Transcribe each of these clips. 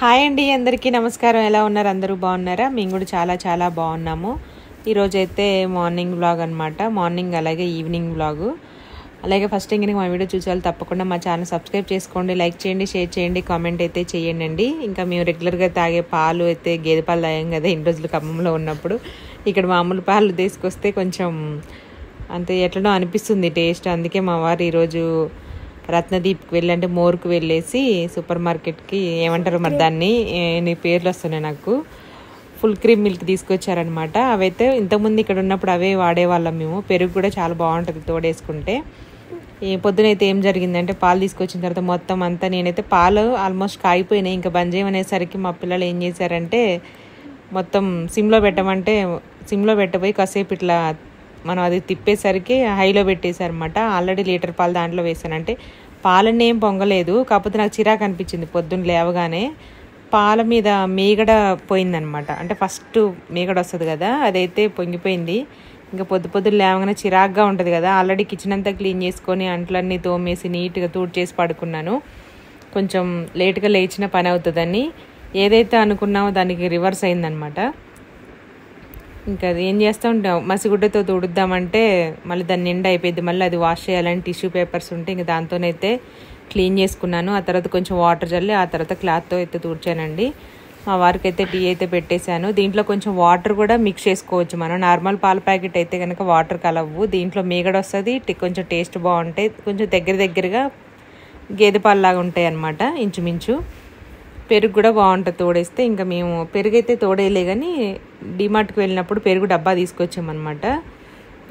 Hi అండి, అందరికీ నమస్కారం. ఎలా ఉన్నారు? అందరూ బాగున్నారా? మేము కూడా చాలా చాలా బాగున్నాము. ఈరోజైతే మార్నింగ్ వ్లాగ్ అనమాట. మార్నింగ్ అలాగే ఈవినింగ్ వ్లాగు. అలాగే ఫస్ట్ ఇంక మా వీడియో చూసారు తప్పకుండా మా ఛానల్ సబ్స్క్రైబ్ చేసుకోండి, లైక్ చేయండి, షేర్ చేయండి, కామెంట్ అయితే చేయండి. ఇంకా మేము రెగ్యులర్గా తాగే పాలు అయితే గేదె పాలు తాగాం కదా ఇన్ని రోజులు ఖమ్మంలో ఉన్నప్పుడు. ఇక్కడ మామూలు పాలు తీసుకొస్తే కొంచెం అంతే ఎట్లనో అనిపిస్తుంది టేస్ట్. అందుకే మా వారు ఈరోజు రత్నదీప్కి వెళ్ళి అంటే మోర్కు వెళ్ళేసి సూపర్ మార్కెట్కి ఏమంటారు మరి దాన్ని, నీ పేర్లు వస్తున్నాయి నాకు, ఫుల్ క్రీమ్ మిల్క్ తీసుకొచ్చారనమాట. అవైతే ఇంతకుముందు ఇక్కడ ఉన్నప్పుడు అవే వాడేవాళ్ళం మేము. పెరుగు కూడా చాలా బాగుంటుంది తోడేసుకుంటే. పొద్దునైతే ఏం జరిగిందంటే పాలు తీసుకొచ్చిన తర్వాత మొత్తం అంతా నేనైతే పాలు ఆల్మోస్ట్ కాగిపోయినాయి. ఇంకా బంద్ చేయమనేసరికి మా పిల్లలు ఏం చేశారంటే మొత్తం సిమ్లో పెట్టమంటే సిమ్లో పెట్టబోయి కాసేపు ఇట్లా మనం అది తిప్పేసరికి హైలో పెట్టేశారనమాట. ఆల్రెడీ లీటర్ పాలు దాంట్లో వేసానంటే పాలన్నీ ఏం పొంగలేదు. కాకపోతే నాకు చిరాకు అనిపించింది పొద్దున్న లేవగానే. పాల మీద మీగడ పోయిందనమాట. అంటే ఫస్ట్ మీగడ వస్తుంది కదా, అదైతే పొంగిపోయింది. ఇంకా పొద్దున్న లేవగానే చిరాకుగా ఉంటుంది కదా. ఆల్రెడీ కిచెన్ అంతా క్లీన్ చేసుకొని అంట్లన్నీ తోమేసి నీట్గా తూడ్చేసి పడుకున్నాను. కొంచెం లేట్గా లేచిన పని అవుతుందని ఏదైతే అనుకున్నామో దానికి రివర్స్ అయిందనమాట. ఇంకా అది ఏం చేస్తూ ఉంటాం, మసిగుడ్డతో తుడుద్దామంటే మళ్ళీ దాన్ని నిండా అయిపోయింది. మళ్ళీ అది వాష్ చేయాలని టిష్యూ పేపర్స్ ఉంటే ఇంకా దాంతోనైతే క్లీన్ చేసుకున్నాను. ఆ తర్వాత కొంచెం వాటర్ చల్లి ఆ తర్వాత క్లాత్తో అయితే తుడిచానండి. మా వారికి అయితే టీ అయితే పెట్టేశాను. దీంట్లో కొంచెం వాటర్ కూడా మిక్స్ చేసుకోవచ్చు మనం. నార్మల్ పాల ప్యాకెట్ అయితే కనుక వాటర్ కలవ్వు. దీంట్లో మీగడ వస్తుంది, కొంచెం టేస్ట్ బాగుంటాయి. కొంచెం దగ్గరగా గేదె పాలలాగా ఉంటాయి అన్నమాట ఇంచుమించు. పెరుగు కూడా బాగుంటుంది తోడేస్తే. ఇంకా మేము పెరుగు అయితే తోడేయలే కానీ డిమార్ట్కి వెళ్ళినప్పుడు పెరుగు డబ్బా తీసుకొచ్చామన్నమాట.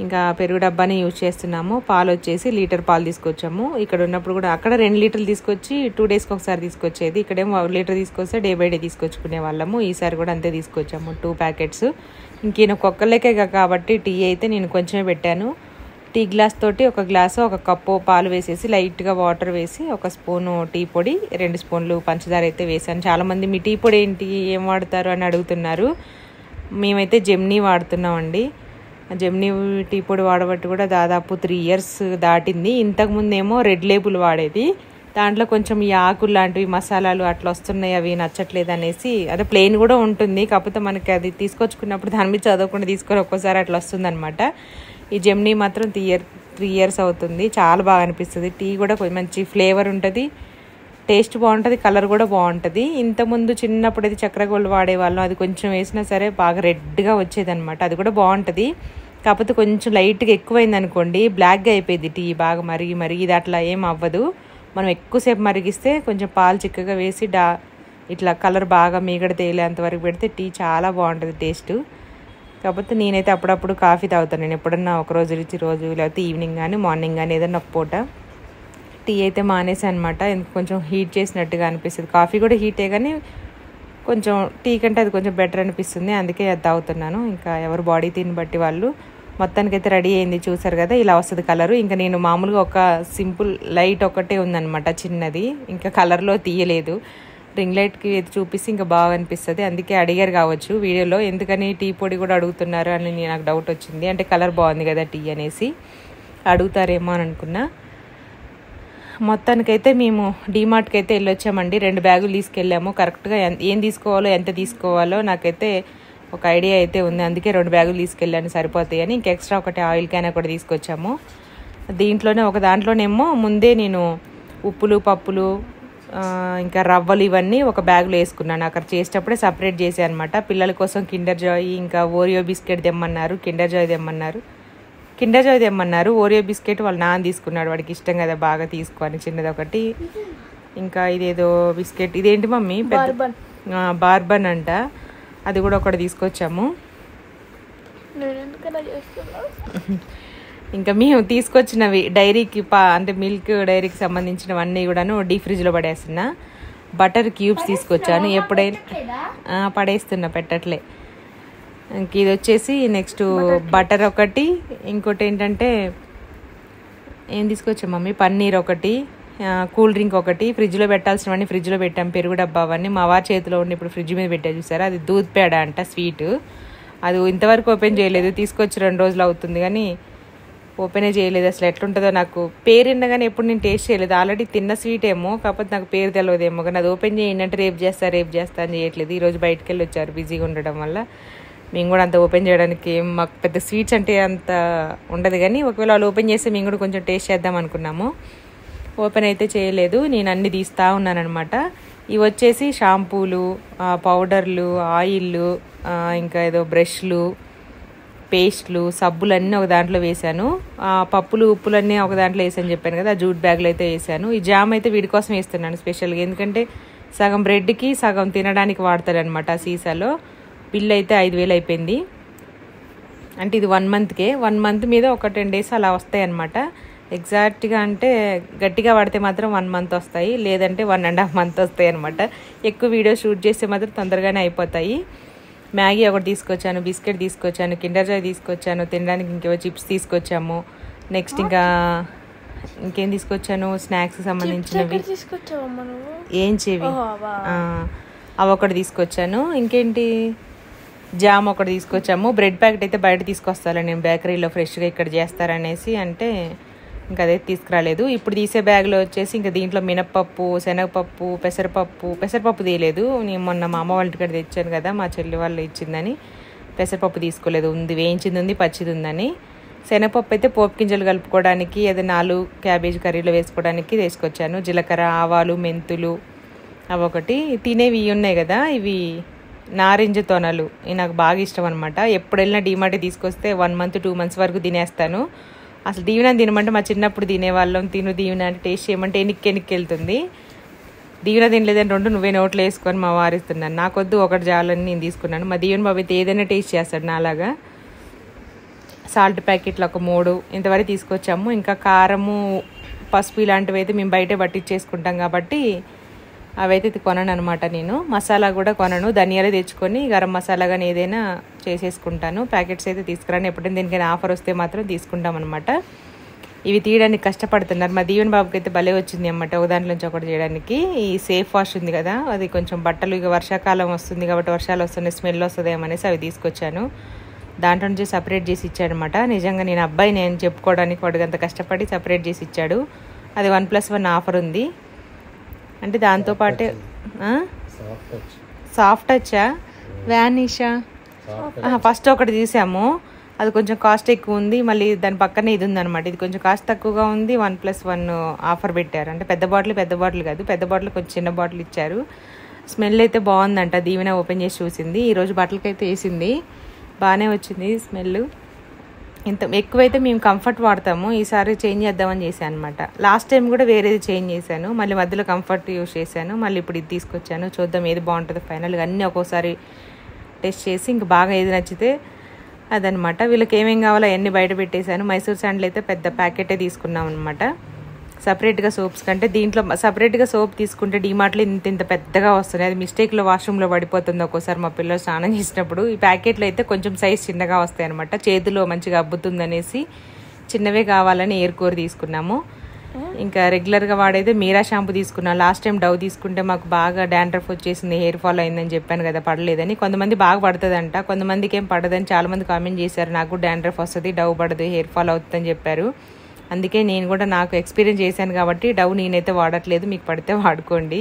ఇంకా పెరుగు డబ్బాని యూజ్ చేస్తున్నాము. పాలు వచ్చేసి లీటర్ పాలు తీసుకొచ్చాము. ఇక్కడ ఉన్నప్పుడు కూడా అక్కడ 2 లీటర్లు తీసుకొచ్చి 2 డేస్కి ఒకసారి తీసుకొచ్చేది. ఇక్కడేమో 1 లీటర్ తీసుకొస్తే డే బై డే తీసుకొచ్చుకునే వాళ్ళము. ఈసారి కూడా అంతే తీసుకొచ్చాము, 2 ప్యాకెట్స్. ఇంక ఒక్కళ్ళకే కాబట్టి టీ అయితే నేను కొంచెమే పెట్టాను. టీ గ్లాస్ తోటి 1 గ్లాసు 1 కప్పు పాలు వేసేసి లైట్గా వాటర్ వేసి 1 స్పూను టీ పొడి 2 స్పూన్లు పంచదార అయితే వేసాను. చాలామంది మీ టీ పొడి ఏంటి, ఏం వాడతారు అని అడుగుతున్నారు. మేమైతే జెమ్నీ వాడుతున్నామండి. జెమ్నీ టీ పొడి వాడబట్టి కూడా దాదాపు 3 ఇయర్స్ దాటింది. ఇంతకుముందేమో రెడ్ లేబుల్ వాడేది. దాంట్లో కొంచెం ఈ ఆకులు లాంటివి మసాలాలు అట్లా వస్తున్నాయి, అవి నచ్చట్లేదు అనేసి. అదే ప్లెయిన్ కూడా ఉంటుంది, కాకపోతే మనకి అది తీసుకొచ్చుకున్నప్పుడు దాని మీద చదవకుండా తీసుకొని ఒక్కోసారి అట్లా వస్తుందన్నమాట. ఈ జెమ్నీ మాత్రం 3 ఇయర్స్ అవుతుంది. చాలా బాగా అనిపిస్తుంది. టీ కూడా కొంచెం మంచి ఫ్లేవర్ ఉంటుంది, టేస్ట్ బాగుంటుంది, కలర్ కూడా బాగుంటుంది. ఇంతకుముందు చిన్నప్పుడు అయితే చక్కెర గోల్డ్ వాడేవాళ్ళం. అది కొంచెం వేసినా సరే బాగా రెడ్గా వచ్చేదన్నమాట. అది కూడా బాగుంటుంది. కాకపోతే కొంచెం లైట్గా ఎక్కువైంది అనుకోండి బ్లాక్గా అయిపోయింది టీ. బాగా మరిగి ఇది అట్లా ఏం అవ్వదు. మనం ఎక్కువసేపు మరిగిస్తే కొంచెం పాలు చిక్కగా వేసి ఇట్లా కలర్ బాగా మీగడ తేలేంత వరకు పెడితే టీ చాలా బాగుంటుంది టేస్ట్. కాకపోతే నేనైతే అప్పుడప్పుడు కాఫీ తాగుతాను. నేను ఎప్పుడన్నా ఒక రోజు లేకపోతే ఈవినింగ్ కానీ మార్నింగ్ కానీ ఏదన్నా ఒక పూట. టీ అయితే మానేసాను అనమాట. కొంచెం హీట్ చేసినట్టుగా అనిపిస్తుంది. కాఫీ కూడా హీటే కానీ కొంచెం టీ కంటే అది కొంచెం బెటర్ అనిపిస్తుంది, అందుకే అది తాగుతున్నాను. ఇంకా ఎవరు బాడీ తిని బట్టి వాళ్ళు. మొత్తానికైతే రెడీ అయింది, చూసారు కదా ఇలా వస్తుంది కలరు. ఇంకా నేను మామూలుగా ఒక సింపుల్ లైట్ ఒకటే ఉందన్నమాట చిన్నది, ఇంకా కలర్లో తీయలేదు. రింగ్ లైట్కి చూపిస్తే ఇంకా బాగా అనిపిస్తుంది. అందుకే అడిగారు కావచ్చు వీడియోలో, ఎందుకని టీ పొడి కూడా అడుగుతున్నారు అని నాకు డౌట్ వచ్చింది. అంటే కలర్ బాగుంది కదా టీ అనేసి అడుగుతారేమో అని అనుకున్నా. మొత్తానికైతే మేము డీమార్ట్కి అయితే వెళ్ళొచ్చామండి. 2 బ్యాగులు తీసుకెళ్ళాము. కరెక్ట్గా ఏం తీసుకోవాలో ఎంత తీసుకోవాలో నాకైతే ఒక ఐడియా అయితే ఉంది. అందుకే 2 బ్యాగులు తీసుకెళ్ళాను, సరిపోతాయి అని. ఇంక ఎక్స్ట్రా ఒకటి ఆయిల్ క్యాన్ కూడా తీసుకొచ్చాము. దీంట్లోనే ఒక దాంట్లోనేమో ముందే నేను ఉప్పులు పప్పులు ఇంకా రవ్వలు ఇవన్నీ ఒక బ్యాగులో వేసుకున్నాను. అక్కడ చేసేటప్పుడే సపరేట్ చేసాను అనమాట. పిల్లల కోసం కిండర్ జాయ్ ఇంకా ఓరియో బిస్కెట్ తెమ్మన్నారు, కిండర్ జాయ్ తెమ్మన్నారు. ఓరియో బిస్కెట్ వాళ్ళ నాన్న తీసుకున్నాడు, వాడికి ఇష్టం కదా బాగా తీసుకొని చిన్నది ఒకటి. ఇంకా ఇదేదో బిస్కెట్, ఇదేంటి మమ్మీ, బార్బన్ అంట, అది కూడా ఒకటి తీసుకొచ్చాము. ఇంకా మేము తీసుకొచ్చినవి డైరీకి అంటే మిల్క్ డైరీకి సంబంధించినవన్నీ కూడాను డీప్ ఫ్రిడ్జ్లో పడేస్తున్నా. బటర్ క్యూబ్స్ తీసుకొచ్చాను. ఎప్పుడైనా పడేస్తున్నా, పెట్టట్లే. ఇంక ఇది వచ్చేసి నెక్స్ట్ బటర్ ఒకటి, ఇంకోటి ఏంటంటే ఏం తీసుకొచ్చాం మమ్మీ, పన్నీర్ ఒకటి, కూల్ డ్రింక్ ఒకటి. ఫ్రిడ్జ్లో పెట్టాల్సినవన్నీ ఫ్రిడ్జ్లో పెట్టాం. పెరుగు డబ్బా అవన్నీ మా వారి చేతిలో ఉండి ఇప్పుడు ఫ్రిడ్జ్ మీద పెట్టా చూసారా. అది దూద్ పేడ అంట, స్వీట్. అది ఇంతవరకు ఓపెన్ చేయలేదు, తీసుకొచ్చి 2 రోజులు అవుతుంది కానీ ఓపెనే చేయలేదు. అసలు ఎట్లుంటుందో నాకు పేరు విన్నగానే ఎప్పుడు నేను టేస్ట్ చేయలేదు. ఆల్రెడీ తిన్న స్వీట్ ఏమో, కాకపోతే నాకు పేరు తెలియదేమో. కానీ అది ఓపెన్ చేయండి అంటే రేపు చేస్తా అని చేయట్లేదు. ఈరోజు బయటకు వెళ్ళి వచ్చారు బిజీగా ఉండడం వల్ల. మేము కూడా అంత ఓపెన్ చేయడానికి మాకు పెద్ద స్వీట్స్ అంటే అంత ఉండదు, కానీ ఒకవేళ వాళ్ళు ఓపెన్ చేస్తే మేము కూడా కొంచెం టేస్ట్ చేద్దాం అనుకున్నాము. ఓపెన్ అయితే చేయలేదు. నేను అన్ని తీస్తూ ఉన్నానమాట. ఇవి వచ్చేసి షాంపూలు, పౌడర్లు, ఆయిల్లు, ఇంకా ఏదో బ్రష్లు, పేస్ట్లు, సబ్బులు అన్నీ ఒక దాంట్లో వేసాను. పప్పులు ఉప్పులన్నీ ఒక దాంట్లో వేసాను చెప్పాను కదా, ఆ జూట్ బ్యాగ్లో అయితే వేసాను. ఈ జామ్ అయితే వీడి కోసం వేస్తున్నాను స్పెషల్గా, ఎందుకంటే సగం బ్రెడ్కి సగం తినడానికి వాడతారనమాట ఆ సీసాలో. బిల్ అయితే 5,000 అయిపోయింది. అంటే ఇది 1 మంత్కే, 1 మంత్ మీద ఒక 10 days అలా వస్తాయి అనమాట. ఎగ్జాక్ట్గా అంటే గట్టిగా వాడితే మాత్రం 1 month వస్తాయి, లేదంటే 1.5 months వస్తాయి అనమాట. ఎక్కువ వీడియో షూట్ చేస్తే మాత్రం తొందరగానే అయిపోతాయి. మ్యాగీ ఒకటి తీసుకొచ్చాను, బిస్కెట్ తీసుకొచ్చాను, కిండర్ జాయ్ తీసుకొచ్చాను, తినడానికి ఇంకేవో చిప్స్ తీసుకొచ్చాము. నెక్స్ట్ ఇంకా ఇంకేం తీసుకొచ్చాను, స్నాక్స్ సంబంధించినవి. ఏం చెవి అవి ఒకటి తీసుకొచ్చాను. ఇంకేంటి, జామ్ ఒకటి తీసుకొచ్చాము. బ్రెడ్ ప్యాకెట్ అయితే బయట తీసుకొస్తాను నేను, బేకరీలో ఫ్రెష్గా ఇక్కడ చేస్తారనేసి, అంటే ఇంకా అదే తీసుకురాలేదు. ఇప్పుడు తీసే బ్యాగ్లో వచ్చేసి ఇంకా దీంట్లో మినప్పప్పు, శనగపప్పు, పెసరపప్పు తీయలేదు. నేను మొన్న మా అమ్మ వాళ్ళ ఇంటికాడ తెచ్చాను కదా, మా చెల్లి వాళ్ళు ఇచ్చిందని పెసరపప్పు తీసుకోలేదు. ఉంది వేయించింది ఉంది, పచ్చిది ఉందని. శనగపప్పు అయితే పోపు గింజలు కలుపుకోవడానికి, ఏదైనా ఆలు క్యాబేజ్ కర్రీలో వేసుకోవడానికి తీసుకొచ్చాను. జీలకర్ర, ఆవాలు, మెంతులు అవి ఒకటి. తినేవి ఇవి ఉన్నాయి కదా, ఇవి నారింజ తొనలు, ఇవి నాకు బాగా ఇష్టం అనమాట. ఎప్పుడు వెళ్ళినా డీమార్ట్ తీసుకొస్తే 1 month 2 months వరకు తినేస్తాను. అసలు దీవెన తినమంటే మా చిన్నప్పుడు తినేవాళ్ళం. దీవెన అంటే టేస్ట్ చేయమంటే ఎనిక్కి వెళ్తుంది. దీవెన తినలేదని 2 నువ్వే నోట్లో వేసుకొని మా వారిస్తున్నాను. నాకొద్దు, ఒకటి జాలని నేను తీసుకున్నాను. మా దీవెన బాబు అయితే ఏదైనా టేస్ట్ చేస్తాడు నాలాగా. సాల్ట్ ప్యాకెట్లు ఒక 3 ఇంతవరకు తీసుకొచ్చాము. ఇంకా కారము, పసుపు ఇలాంటివి అయితే మేము బయటే పట్టించేసుకుంటాం కాబట్టి అవైతే కొనను అనమాట. నేను మసాలా కూడా కొనను, ధనియాలే తెచ్చుకొని గరం మసాలా కానీ ఏదైనా చేసేసుకుంటాను. ప్యాకెట్స్ అయితే తీసుకురాను. ఎప్పుడైనా దీనికైనా ఆఫర్ వస్తే మాత్రం తీసుకుంటాం అనమాట. ఇవి తీయడానికి కష్టపడుతున్నారు. మా దీవెన బాబుకి అయితే భలే వచ్చింది అన్నమాట ఒక దాంట్లో నుంచి ఒకటి చేయడానికి. ఈ సేఫ్ వాష్ ఉంది కదా, అది కొంచెం బట్టలు ఇక వర్షాకాలం వస్తుంది కాబట్టి వర్షాలు వస్తున్నాయి, స్మెల్ వస్తుందేమనేసి అవి తీసుకొచ్చాను. దాంట్లో నుంచి సపరేట్ చేసి ఇచ్చాడనమాట. నిజంగా నేను అబ్బాయి నేను చెప్పుకోవడానికి వాడికి అంత కష్టపడి సపరేట్ చేసి ఇచ్చాడు. అది 1+1 ఆఫర్ ఉంది. అంటే దాంతోపాటే సాఫ్ట్ టచ్చా, వ్యానిషా, ఫస్ట్ ఒకటి తీసాము. అది కొంచెం కాస్ట్ ఎక్కువ ఉంది. మళ్ళీ దాని పక్కనే ఇది ఉందన్నమాట. ఇది కొంచెం కాస్ట్ తక్కువగా ఉంది. 1+1 ఆఫర్ పెట్టారు. అంటే పెద్ద బాటిల్ కాదు, పెద్ద బాటిల్ కొంచెం చిన్న బాటిల్ ఇచ్చారు. స్మెల్ అయితే బాగుందంట. దీవెన ఓపెన్ చేసి చూసింది. ఈరోజు బట్టలకైతే వేసింది, బాగానే వచ్చింది స్మెల్. ఇంత ఎక్కువైతే మేము కంఫర్ట్ వాడతాము, ఈసారి చేంజ్ చేద్దామని చేశాను అనమాట. లాస్ట్ టైం కూడా వేరేది చేంజ్ చేశాను, మళ్ళీ మధ్యలో కంఫర్ట్ యూజ్ చేశాను. మళ్ళీ ఇప్పుడు ఇది తీసుకొచ్చాను. చూద్దాం ఏది బాగుంటుందో. ఫైనల్గా అన్నీ ఒక్కోసారి టెస్ట్ చేసి ఇంకా బాగా ఏది నచ్చితే అదనమాట. వీళ్ళకి ఏమేం కావాలో అవన్నీ బయట పెట్టేశాను. మైసూర్ శాండిల్ అయితే పెద్ద ప్యాకెటే తీసుకున్నాం అనమాట. సపరేట్గా సోప్స్ కంటే దీంట్లో సపరేట్గా సోప్ తీసుకుంటే డీమార్ట్లో ఇంత పెద్దగా వస్తుంది. అది మిస్టేక్లో వాష్రూమ్లో పడిపోతుంది ఒక్కోసారి మా పిల్లలు స్నానం చేసినప్పుడు. ఈ ప్యాకెట్లో అయితే కొంచెం సైజ్ చిన్నగా వస్తాయి అనమాట. చేతిలో మంచిగా అబ్బుతుందనేసి చిన్నవే కావాలని ఏర్కోర్ తీసుకున్నాము. ఇంకా రెగ్యులర్గా వాడైతే మీరా షాంపూ తీసుకున్నాను. లాస్ట్ టైం డవ్ తీసుకుంటే మాకు బాగా డాండ్రఫ్ వచ్చేసింది, హెయిర్ ఫాల్ అయిందని చెప్పాను కదా, పడలేదని. కొంతమంది బాగా పడుతుందంట, కొంతమందికి ఏం పడదని చాలామంది కామెంట్ చేశారు. నాకు డాండ్రఫ్ వస్తుంది, డవ్ పడదు, హెయిర్ ఫాల్ అవుతుందని చెప్పారు. అందుకే నేను కూడా నాకు ఎక్స్పీరియన్స్ చేశాను కాబట్టి డవ్ నేనైతే వాడట్లేదు. మీకు పడితే వాడుకోండి,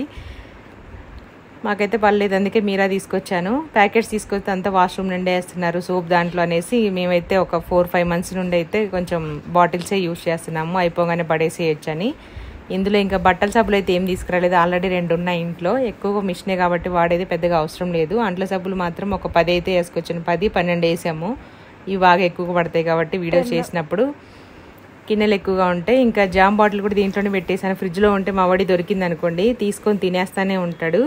మాకైతే పర్లేదు. అందుకే మీరా తీసుకొచ్చాను. ప్యాకెట్స్ తీసుకొస్తే అంతా వాష్రూమ్ నుండే వేస్తున్నారు సోప్ దాంట్లో అనేసి మేమైతే ఒక 4-5 months నుండి అయితే కొంచెం బాటిల్సే యూజ్ చేస్తున్నాము, అయిపోగానే పడేసేయచ్చని. ఇందులో ఇంకా బట్టల సబ్బులు అయితే ఏం తీసుకురాలేదు, ఆల్రెడీ 2 ఉన్నాయి ఇంట్లో. ఎక్కువగా మిషనే కాబట్టి వాడేది పెద్దగా అవసరం లేదు. అంట్ల సబ్బులు మాత్రం ఒక 10 అయితే వేసుకొచ్చాను, 10-12 వేసాము. ఇవి బాగా ఎక్కువగా పడతాయి కాబట్టి వీడియో చేసినప్పుడు గిన్నెలు ఎక్కువగా ఉంటాయి. ఇంకా జామ్ బాటిల్ కూడా దీంట్లోనే పెట్టేసాను. ఫ్రిడ్జ్లో ఉంటే మా వాడి దొరికింది అనుకోండి తీసుకొని తినేస్తానే ఉంటాడు.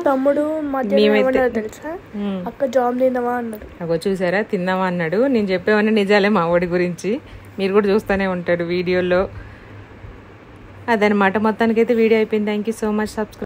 మేమైతే అక్క జామ్ తిందామా అన్నాడు. అగో చూసారా, తిందామా అన్నాడు. నేను చెప్పేవన్నీ నిజాలే మా వాడి గురించి, మీరు కూడా చూస్తూనే ఉంటాడు వీడియోలో. అదనమాట. మొత్తానికైతే వీడియో అయిపోయింది. Thank you so much. Subscribe.